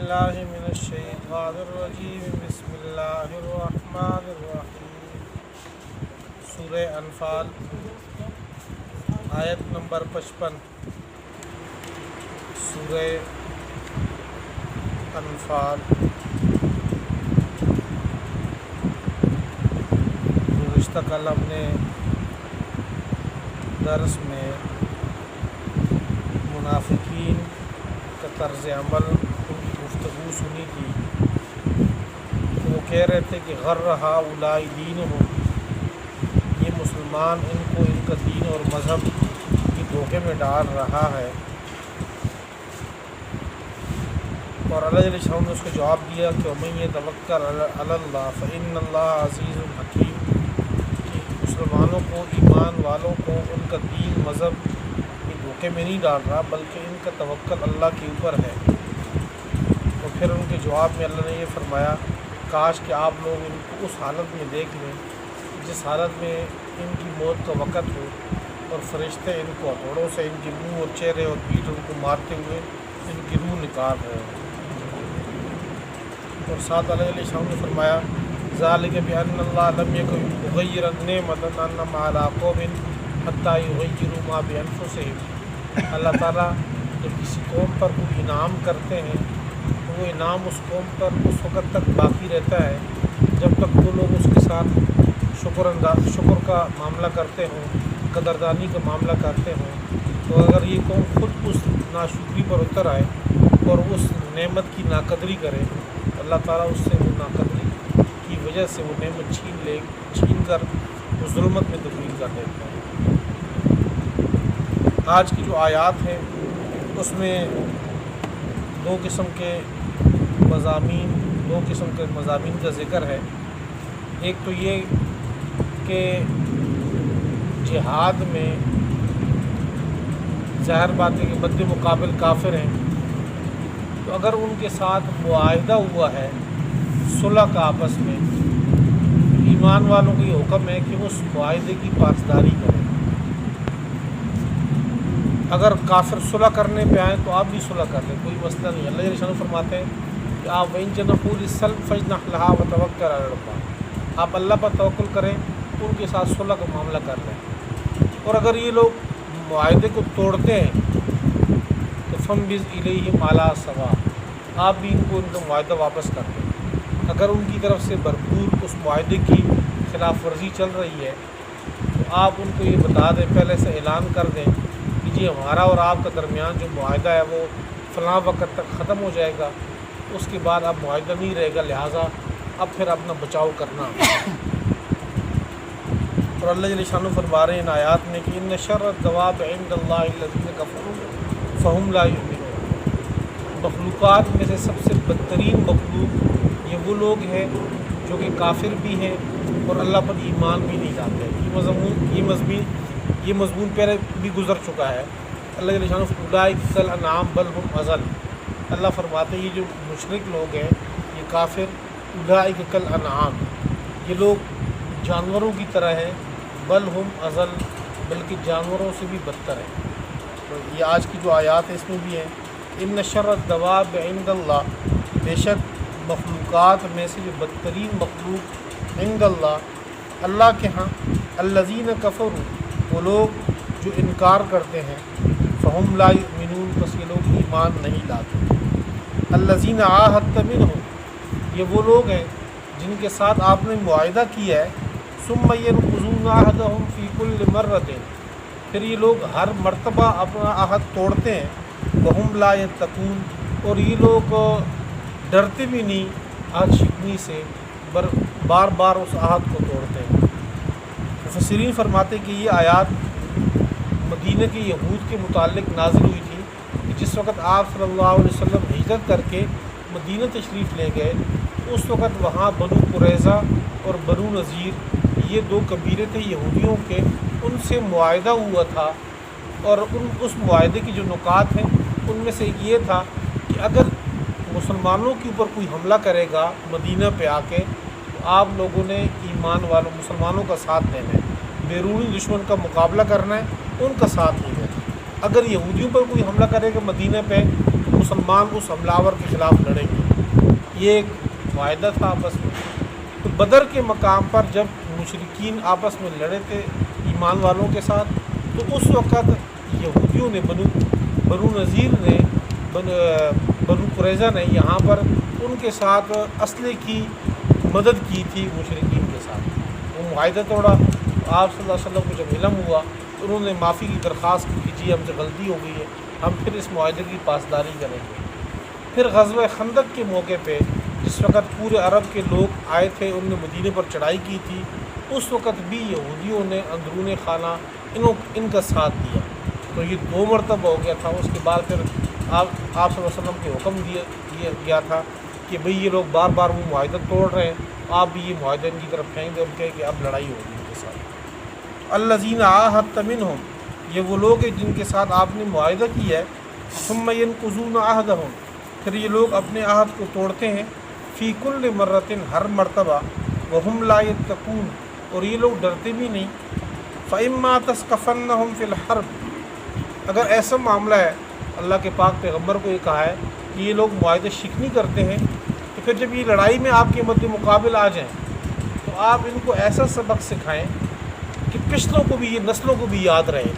باللہ من الشیطان الرجیم بسم اللہ الرحمن الرحیم۔ سورہ انفال آیت نمبر 55۔ سورہ انفال گزشتہ کل ہم نے درس میں منافقین کا طرز عمل ان کی گفتگو سنی تھی۔ وہ کہہ رہے تھے کہ غر ہؤلاء دینہم، یہ مسلمان ان کو ان کا دین اور مذہب کی دھوکے میں ڈال رہا ہے، اور اللہ جل شانہ نے اس کو جواب دیا کہ وَمَن يَتَوَکَّلْ عَلَى اللَّهِ فَإِنَّ اللَّهَ عَزِیزٌ حَکِیمٌ، کہ مسلمانوں کو، ایمان والوں کو ان کا دین مذہب کی دھوکے میں نہیں ڈال رہا، بلکہ ان کا توکل اللہ کے اوپر ہے۔ تو پھر ان کے جواب میں اللہ نے یہ فرمایا، کاش کہ آپ لوگ ان کو اس حالت میں دیکھ لیں جس حالت میں ان کی موت کا وقت ہو اور فرشتے ان کو ہتھوڑوں سے ان کے منہ اور چہرے اور پیٹھ ان کو مارتے ہوئے ان کی روح نکال رہے ہیں۔ اور ساتھ اللہ علیہ السلام نے فرمایا، ذالک بأن اللہ لم یکن مغیرا نعمۃ انعم علی قوم حتی یغیروا ما بانفسہم۔ اللہ تعالیٰ جب کسی قوم پر کوئی انعام کرتے ہیں تو وہ انعام اس قوم پر اس وقت تک باقی رہتا ہے جب تک وہ لوگ اس کے ساتھ شکر کا معاملہ کرتے ہوں، قدردانی کا معاملہ کرتے ہوں۔ تو اگر یہ قوم خود اس ناشکری پر اتر آئے اور اس نعمت کی ناقدری کرے، اللہ تعالیٰ اس سے وہ ناقدری کی وجہ سے وہ نعمت چھین کر وہ ظلمت میں تبدیل کر دیتا ہے۔ آج کی جو آیات ہیں اس میں دو قسم کے مضامین کا ذکر ہے۔ ایک تو یہ کہ جہاد میں ظاہر بات ہے کہ مد مقابل کافر ہیں، تو اگر ان کے ساتھ معاہدہ ہوا ہے صلح کا آپس میں، ایمان والوں کو یہ حکم ہے کہ اس معاہدے کی پاسداری کریں۔ اگر کافر صلح کرنے پہ آئیں تو آپ بھی صلح کر لیں، کوئی مسئلہ نہیں۔ اللہ جل شانہ فرماتے ہیں کہ آپ وَإِن جَنَحُوا لِلسَّلْمِ فَاجْنَحْ لَهَا وَتَوَکَّلْ عَلَى اللَّهِ، آپ اللہ پر توکل کریں، ان کے ساتھ صلح کا معاملہ کر لیں۔ اور اگر یہ لوگ معاہدے کو توڑتے ہیں تو فَانبِذْ إِلَيْهِمْ عَلَىٰ سَوَاءٍ، آپ بھی ان کو ان کا معاہدہ واپس کر دیں۔ اگر ان کی طرف سے بھرپور اس معاہدے کی خلاف ورزی چل رہی ہے تو آپ ان کو یہ بتا دیں، پہلے سے اعلان کر دیں کہ جی ہمارا اور آپ کا درمیان جو معاہدہ ہے وہ فلاں وقت تک ختم ہو جائے گا، اس کے بعد اب معاہدہ نہیں رہے گا، لہٰذا اب پھر اپنا بچاؤ کرنا۔ اور اللہ جل شانہ فرما رہے ہیں ان آیات میں کہ ان شر الدواب عند اللہ الذین کفروا فہم لا یؤمنون، مخلوقات میں سے سب سے بدترین مخلوق یہ وہ لوگ ہیں جو کہ کافر بھی ہیں اور اللہ پر ایمان بھی نہیں لاتے۔ یہ مضمون پہلے بھی گزر چکا ہے۔ اللہ جل شانہ اولئک کالانعام بل ھم اضل، اللہ فرماتے ہیں یہ جو مشرک لوگ ہیں، یہ کافر، اولئک کالانعام، یہ لوگ جانوروں کی طرح ہیں، بل ھم اضل، بلکہ جانوروں سے بھی بدتر ہیں۔ تو یہ آج کی جو آیات ہیں اس میں بھی ہے، ان شر الدواب عند اللہ، بے شک مخلوقات میں سے جو بدترین مخلوق عند اللہ، اللہ کے ہاں، الذین کفروا، وہ لوگ جو انکار کرتے ہیں، فہم لا یؤمنون، بس یہ لوگ ایمان نہیں لاتے۔ الذین عاہدت منہم، یہ وہ لوگ ہیں جن کے ساتھ آپ نے معاہدہ کیا ہے، ثم ینقضون عہدہم فی کل مرۃ، پھر یہ لوگ ہر مرتبہ اپنا عہد توڑتے ہیں، وہم لا یتقون، اور یہ لوگ ڈرتے بھی نہیں عہد شکنی سے، بار بار اس عہد کو توڑتے ہیں۔ مفسرین فرماتے کہ یہ آیات مدینہ کے یہود کے متعلق نازل ہوئی تھی کہ جس وقت آپ صلی اللہ علیہ وسلم ہجرت کر کے مدینہ تشریف لے گئے، اس وقت وہاں بنو قریظہ اور بنو نذیر، یہ دو قبیلے تھے یہودیوں کے، ان سے معاہدہ ہوا تھا، اور اس معاہدے کی جو نکات ہیں ان میں سے یہ تھا کہ اگر مسلمانوں کے اوپر کوئی حملہ کرے گا مدینہ پہ آ کے تو آپ لوگوں نے ایمان والوں مسلمانوں کا ساتھ دینا ہے، بیرونی دشمن کا مقابلہ کرنا ہے، ان کا ساتھ نہیں ہے۔ اگر یہودیوں پر کوئی حملہ کرے گا مدینہ پہ تو مسلمان اس حملہ آور کے خلاف لڑیں گے. یہ ایک معاہدہ تھا آپس میں. تو بدر کے مقام پر جب مشرکین آپس میں لڑے تھے ایمان والوں کے ساتھ تو اس وقت یہودیوں نے بنو نذیر نے بنو قریظہ نے یہاں پر ان کے ساتھ اسلحے کی مدد کی تھی مشرکین کے ساتھ. وہ معاہدہ توڑا. آپ صلی اللہ علیہ وسلم کو جب علم ہوا تو انہوں نے معافی کی درخواست کی کہ جی ہم سے غلطی ہو گئی ہے, ہم پھر اس معاہدے کی پاسداری کریں گے. پھر غزوہ خندق کے موقع پہ جس وقت پورے عرب کے لوگ آئے تھے, انہوں نے مدینے پر چڑھائی کی تھی, اس وقت بھی یہودیوں نے اندرون خانہ ان کا ساتھ دیا. تو یہ 2 مرتبہ ہو گیا تھا. اس کے بعد پھر آپ صلی اللہ علیہ وسلم کے حکم دیا گیا تھا کہ بھئی یہ لوگ بار بار وہ معاہدہ توڑ رہے ہیں, آپ بھی یہ معاہدہ ان کی طرف پھینک دیں اور کہیں کہ اب لڑائی ہوگی ان کے ساتھ. الذین عاہدت منہم, یہ وہ لوگ ہیں جن کے ساتھ آپ نے معاہدہ کیا ہے. ثم ینقضون عہدہم, پھر یہ لوگ اپنے عہد کو توڑتے ہیں. فی کل مرۃ, ہر مرتبہ. وہم لا یتقون, اور یہ لوگ ڈرتے بھی نہیں. فإما تثقفنہم فی الحرب, اگر ایسا معاملہ ہے, اللہ کے پاک پیغمبر کو یہ کہا ہے کہ یہ لوگ معاہدہ شکنی کرتے ہیں, تو پھر جب یہ لڑائی میں آپ کے مد مقابل آ جائیں تو آپ ان کو ایسا سبق سکھائیں کہ پچھلوں کو بھی, یہ نسلوں کو بھی یاد رہے.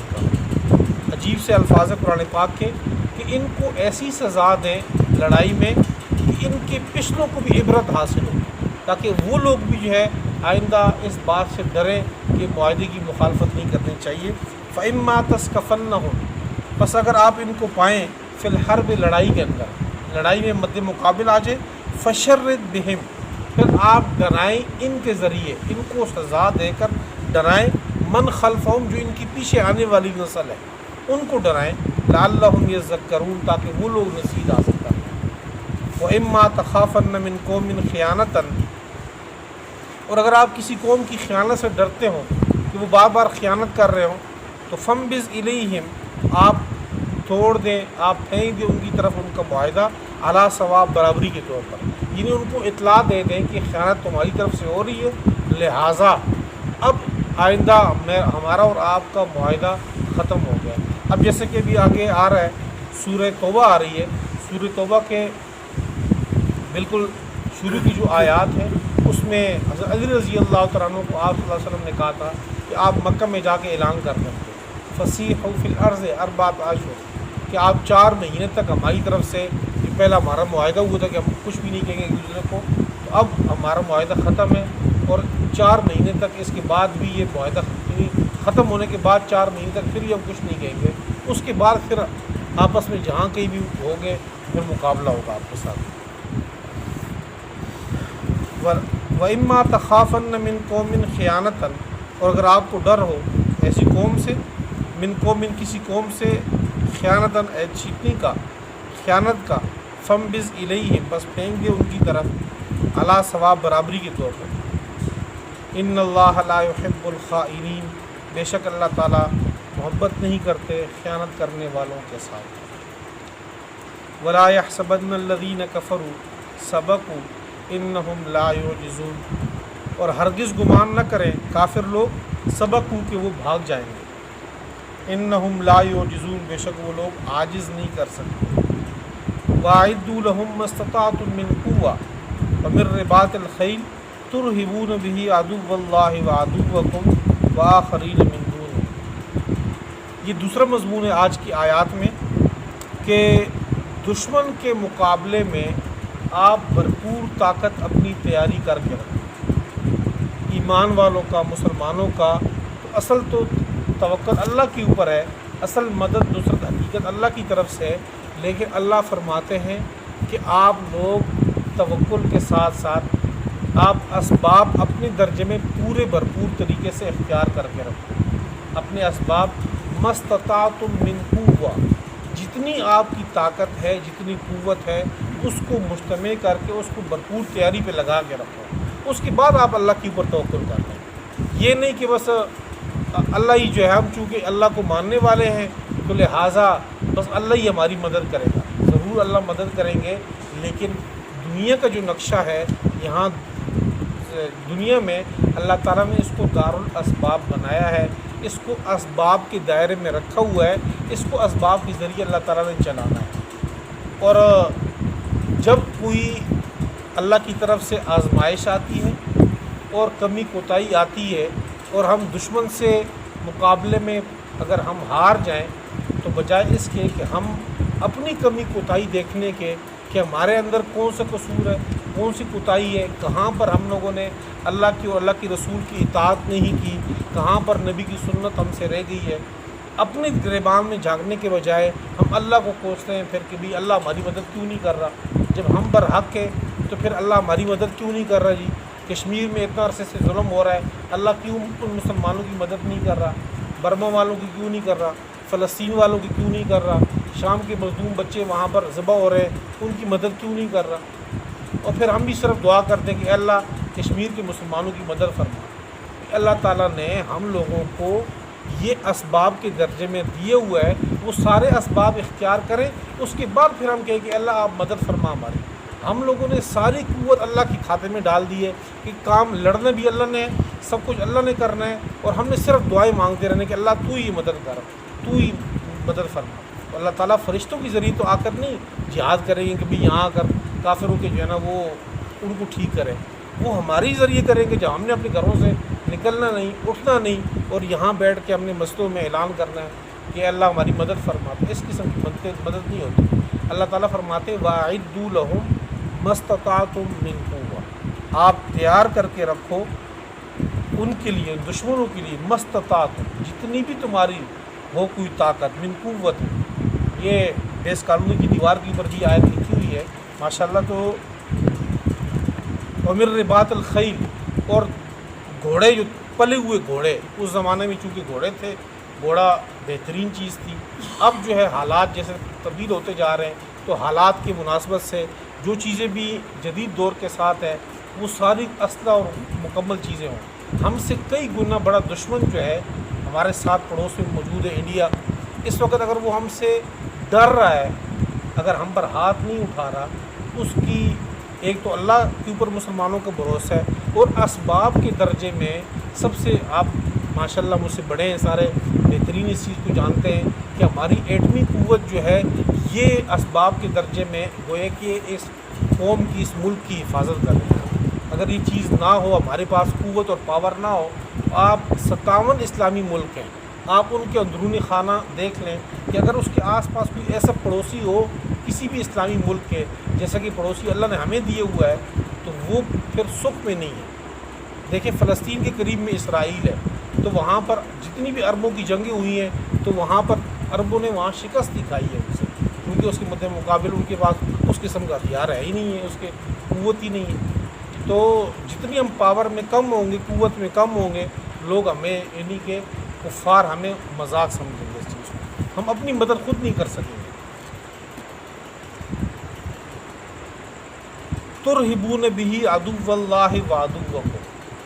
عجیب سے الفاظ قرآن پاک کے کہ ان کو ایسی سزا دیں لڑائی میں کہ ان کے پچھلوں کو بھی عبرت حاصل ہو, تاکہ وہ لوگ بھی جو ہے آئندہ اس بات سے ڈریں کہ معاہدے کی مخالفت نہیں کرنی چاہیے. فإما تثقفنہم, بس اگر آپ ان کو پائیں فی الحرب, لڑائی کے اندر, لڑائی میں مد مقابل آ جائے. فشرد بہم, پھر آپ ڈرائیں ان کے ذریعے, ان کو سزا دے کر ڈرائیں. من خلفہم, جو ان کی پیچھے آنے والی نسل ہے ان کو ڈرائیں. لعلہم یذکرون, تاکہ وہ لوگ نصیحت حاصل کریں. وإما تخافن من قوم خیانۃ, اور اگر آپ کسی قوم کی خیانت سے ڈرتے ہوں کہ وہ بار بار خیانت کر رہے ہوں تو فمبز الیہم, آپ توڑ دیں, آپ پھینک دیں ان کی طرف ان کا معاہدہ. علی ثواب, برابری کے طور پر, یعنی ان کو اطلاع دے دیں کہ خیانت تمہاری طرف سے ہو رہی ہے, لہٰذا اب آئندہ ہمارا اور آپ کا معاہدہ ختم ہو گیا. اب جیسے کہ ابھی آگے آ رہا ہے, سورہ توبہ آ رہی ہے. سورہ توبہ کے بالکل شروع کی جو آیات ہیں اس میں حضرت علی رضی اللہ تعالیٰ عنہ کو آپ صلی اللہ علیہ وسلم نے کہا تھا کہ آپ مکہ میں جا کے اعلان کر دیں گے. فسیحوا فی الارض 4 اشہر, کہ آپ 4 مہینے تک ہماری طرف سے, یہ پہلا ہمارا معاہدہ ہوا تھا کہ ہم کچھ بھی نہیں کہیں گے ایک دوسرے کو, تو اب ہمارا معاہدہ ختم ہے, اور 4 مہینے تک اس کے بعد بھی یہ معاہدہ ختم ہونے کے بعد 4 مہینے تک پھر بھی ہم کچھ نہیں کہیں گے. اس کے بعد پھر آپس میں جہاں کہیں بھی ہو گئے پھر مقابلہ ہوگا آپ کے ساتھ. وَإِمَّا تَخَافَنَّ مِن قَوْمٍ خِيَانَةً, اور اگر آپ کو ڈر ہو ایسی قوم سے, من قوم, کسی قوم سے, خیانتاً, چھپنے کا, خیانت کا. فمبز الیہم, بس پھینک دے ان کی طرف. علی ثواب, برابری کے طور پر. ان اللہ لا يحب الخائنین, بے شک اللہ تعالیٰ محبت نہیں کرتے خیانت کرنے والوں کے ساتھ. ولا يحسبن الذین کفروا سبقوا انہم لا یعجزون, اور ہرگز گمان نہ کریں کافر لوگ سبق ہوں کہ وہ بھاگ جائیں گے. انہم لا یعجزون, بے شک وہ لوگ عاجز نہیں کر سکتے. وَأَعِدُّوا لَهُم مَّا اسْتَطَعْتُم مِّن قُوَّةٍ وَمِن رِّبَاطِ الْخَيْلِ تُرْهِبُونَ بِهِ عَدُوَّ اللَّهِ وَعَدُوَّكُمْ وَآخَرِينَ مِن دُونِهِمْ. یہ دوسرا مضمون ہے آج کی آیات میں کہ دشمن کے مقابلے میں آپ بھرپور طاقت اپنی تیاری کر کے رکھیں. ایمان والوں کا, مسلمانوں کا تو اصل تو توکل اللہ کے اوپر ہے, اصل مدد نصرت حقیقت اللہ کی طرف سے ہے, لیکن اللہ فرماتے ہیں کہ آپ لوگ توکل کے ساتھ ساتھ آپ اسباب اپنے درجے میں پورے بھرپور طریقے سے اختیار کر کے رکھیں. اپنے اسباب مستطاعتم من قوہ, جتنی آپ کی طاقت ہے, جتنی قوت ہے, اس کو مجتمع کر کے اس کو بھرپور تیاری پہ لگا کے رکھو. اس کے بعد آپ اللہ کے اوپر توکل کر لیں. یہ نہیں کہ بس اللہ ہی جو ہے, ہم چونکہ اللہ کو ماننے والے ہیں تو لہٰذا بس اللہ ہی ہماری مدد کرے گا. ضرور اللہ مدد کریں گے, لیکن دنیا کا جو نقشہ ہے یہاں دنیا میں اللہ تعالیٰ نے اس کو دارالاسباب بنایا ہے. اس کو اسباب کے دائرے میں رکھا ہوا ہے، اس کو اسباب کے ذریعے اللہ تعالیٰ نے چلانا ہے۔ اور جب کوئی اللہ کی طرف سے آزمائش آتی ہے اور کمی کوتاہی آتی ہے اور ہم دشمن سے مقابلے میں اگر ہم ہار جائیں تو بجائے اس کے کہ ہم اپنی کمی کوتاہی دیکھنے کے کہ ہمارے اندر کون سا قصور ہے، کون سی کوتاہی ہے، کہاں پر ہم لوگوں نے اللہ کی اور اللہ کی رسول کی اطاعت نہیں کی، کہاں پر نبی کی سنت ہم سے رہ گئی ہے، اپنے گریبان میں جھانکنے کے بجائے ہم اللہ کو کوستے ہیں پھر کہ بھی اللہ ہماری مدد کیوں نہیں کر رہا۔ جب ہم پر حق ہے تو پھر اللہ ہماری مدد کیوں نہیں کر رہا جی؟ کشمیر میں اتنا عرصے سے ظلم ہو رہا ہے، اللہ کیوں ان مسلمانوں کی مدد نہیں کر رہا؟ برما والوں کی کیوں نہیں کر رہا؟ فلسطین والوں کی کیوں نہیں کر رہا؟ شام کے مظلوم بچے وہاں پر ذبح ہو رہے ہیں، ان کی مدد کیوں نہیں کر رہا؟ اور پھر ہم بھی صرف دعا کرتے ہیں کہ اللہ کشمیر کے مسلمانوں کی مدد فرما۔ اللہ تعالیٰ نے ہم لوگوں کو یہ اسباب کے درجے میں دیے ہوئے ہے، وہ سارے اسباب اختیار کریں، اس کے بعد پھر ہم کہیں کہ اللہ آپ مدد فرما ہماری۔ ہم لوگوں نے ساری قوت اللہ کے کھاتے میں ڈال دی ہے کہ کام لڑنا بھی اللہ نے ہے، سب کچھ اللہ نے کرنا ہے، اور ہم نے صرف دعائیں مانگتے رہنے کہ اللہ تو ہی مدد کر، تو ہی مدد فرما۔ تو اللہ تعالیٰ فرشتوں کے ذریعے تو آ کر نہیں جہاد کریں گے کہ بھی یہاں آ کر کافروں کے جو ہے نا وہ ان کو ٹھیک کریں، وہ ہمارے ذریعے کریں گے جب ہم نے اپنے گھروں سے نکلنا نہیں، اٹھنا نہیں، اور یہاں بیٹھ کے ہم نے مسجدوں میں اعلان کرنا ہے کہ اللہ ہماری مدد فرما۔ تو اس قسم کی مدد نہیں ہوتی۔ اللہ تعالیٰ فرماتے وَأَعِدُّوا لَهُم مَا اسْتَطَعْتُم مِّن قُوَّةٍ، آپ تیار کر کے رکھو ان کے لیے، دشمنوں کے لیے، مَا اسْتَطَعْتُم، جتنی بھی تمہاری ہو کوئی طاقت، من قوت، یہ بیس کالونی کی دیوار کے اوپر بھی آیت لکھی ہوئی ہے ماشاءاللہ۔ تو وَمِن رِّبَاطِ الْخَيْلِ، اور گھوڑے، جو پلے ہوئے گھوڑے، اس زمانے میں چونکہ گھوڑے تھے، گھوڑا بہترین چیز تھی۔ اب جو ہے حالات جیسے تبدیل ہوتے جا رہے ہیں تو حالات کی مناسبت سے جو چیزیں بھی جدید دور کے ساتھ ہیں وہ ساری اسلحہ اور مکمل چیزیں ہوں۔ ہم سے کئی گنا بڑا دشمن جو ہے ہمارے ساتھ پڑوس میں موجود ہے انڈیا، اس وقت اگر وہ ہم سے ڈر رہا ہے، اگر ہم پر ہاتھ نہیں اٹھا رہا، اس کی ایک تو اللہ کے اوپر مسلمانوں کا بھروسہ ہے، اور اسباب کے درجے میں سب سے آپ ماشاءاللہ مجھ سے بڑے ہیں، سارے بہترین اس چیز کو جانتے ہیں کہ ہماری ایٹمی قوت جو ہے یہ اسباب کے درجے میں گویا کہ اس قوم کی، اس ملک کی حفاظت کر رہے ہیں۔ اگر یہ چیز نہ ہو، ہمارے پاس قوت اور پاور نہ ہو، تو آپ 57 اسلامی ملک ہیں، آپ ان کے اندرونی خانہ دیکھ لیں کہ اگر اس کے آس پاس کوئی ایسا پڑوسی ہو کسی بھی اسلامی ملک کے، جیسا کہ پڑوسی اللہ نے ہمیں دیے ہوا ہے، تو وہ پھر سکھ میں نہیں ہے۔ دیکھیں فلسطین کے قریب میں اسرائیل ہے، تو وہاں پر جتنی بھی عربوں کی جنگیں ہوئی ہیں تو وہاں پر عربوں نے وہاں شکست دکھائی ہے ان سے، کیونکہ اس کے مد مقابل ان کے پاس اس قسم کا ہتھیار ہے ہی نہیں ہے، اس کے قوت ہی نہیں ہے۔ تو جتنی ہم پاور میں کم ہوں گے، قوت میں کم ہوں گے، لوگ ہمیں یعنی کہ کفار ہمیں مذاق سمجھیں گے، اس چیز کو ہم اپنی مدد خود نہیں کر سکیں گے۔ ترہبون بہ عدو اللہ وعدوکم،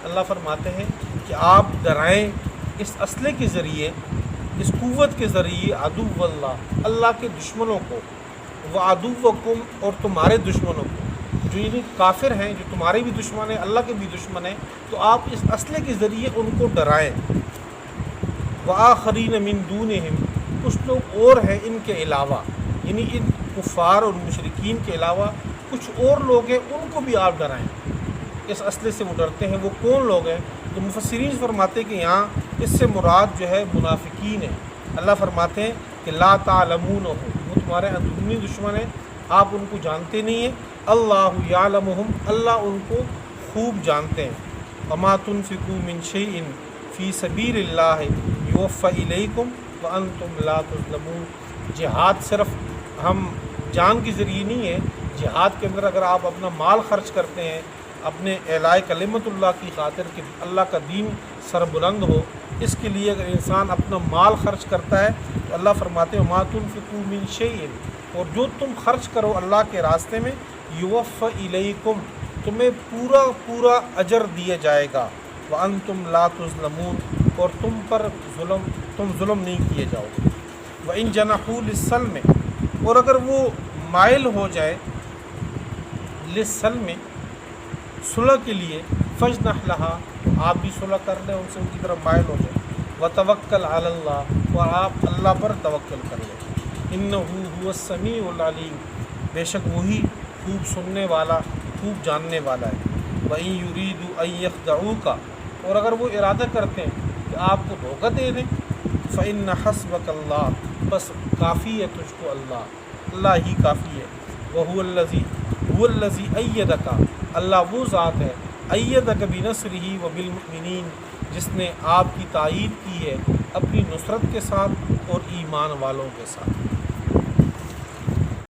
اللہ فرماتے ہیں کہ آپ ڈرائیں اس اسلحے کے ذریعے، اس قوت کے ذریعے، عدو اللہ، اللہ کے دشمنوں کو، وعدوکم، اور تمہارے دشمنوں کو، جو یعنی کافر ہیں، جو تمہارے بھی دشمن ہیں، اللہ کے بھی دشمن ہیں، تو آپ اس اسلحے کے ذریعے ان کو ڈرائیں۔ وآخرین من دونہم، کچھ لوگ اور ہیں ان کے علاوہ، یعنی ان کفار اور مشرکین کے علاوہ کچھ اور لوگ ہیں، ان کو بھی آپ ڈرائیں۔ اس اسلحے سے وہ ڈرتے ہیں، وہ کون لوگ ہیں؟ تو مفسرین فرماتے ہیں کہ یہاں اس سے مراد جو ہے منافقین ہیں۔ اللہ فرماتے ہیں کہ لا تعلمونہم، وہ تمہارے اندرونی دشمن ہیں، آپ ان کو جانتے نہیں ہیں۔ اللہ یعلمہم، اللہ ان کو خوب جانتے ہیں۔ وما تنفقوا من شیء فی سبیل اللہ یوفی الیکم وانتم لا تظلمون، جہاد صرف ہم جان کے ذریعے نہیں ہے، جہاد کے اندر اگر آپ اپنا مال خرچ کرتے ہیں اپنے اعلاء کلمت اللہ کی خاطر کہ اللہ کا دین سربلند ہو، اس کے لیے اگر انسان اپنا مال خرچ کرتا ہے تو اللہ فرماتے ہیں ما تنفقوا من شیء، اور جو تم خرچ کرو اللہ کے راستے میں، یوفی الیکم، تمہیں پورا پورا اجر دیا جائے گا، وانتم لا تظلمون، اور تم پر ظلم نہیں کیے جاؤ گے۔ وان جنحوا للسلم، اور اگر وہ مائل ہو جائے للسلم، صلح کے لیے، فجنح لہا، آپ بھی صلح کر لیں ان سے، ان کی طرف مائل ہو جائے۔ وتوکل علی اللہ، اور آپ اللہ پر توکل کر لیں، انہ هو السمیع العلیم، بے شک وہی خوب سننے والا خوب جاننے والا ہے، وَإِن يُرِيدُوا أَن يَخْدَعُوكَ، اور اگر وہ ارادہ کرتے ہیں کہ آپ کو دھوکہ دے دیں، فَإِنَّ حَسْبَكَ اللَّهُ، بس کافی ہے تجھ کو اللہ، اللہ ہی کافی ہے، هُوَ الَّذِي أَيَّدَكَ، اللہ وہ ذات ہے، أَيَّدَكَ بِنَصْرِهِ وَبِالْمُؤْمِنِينَ، جس نے آپ کی تائید کی ہے اپنی نصرت کے ساتھ اور ایمان والوں کے ساتھ۔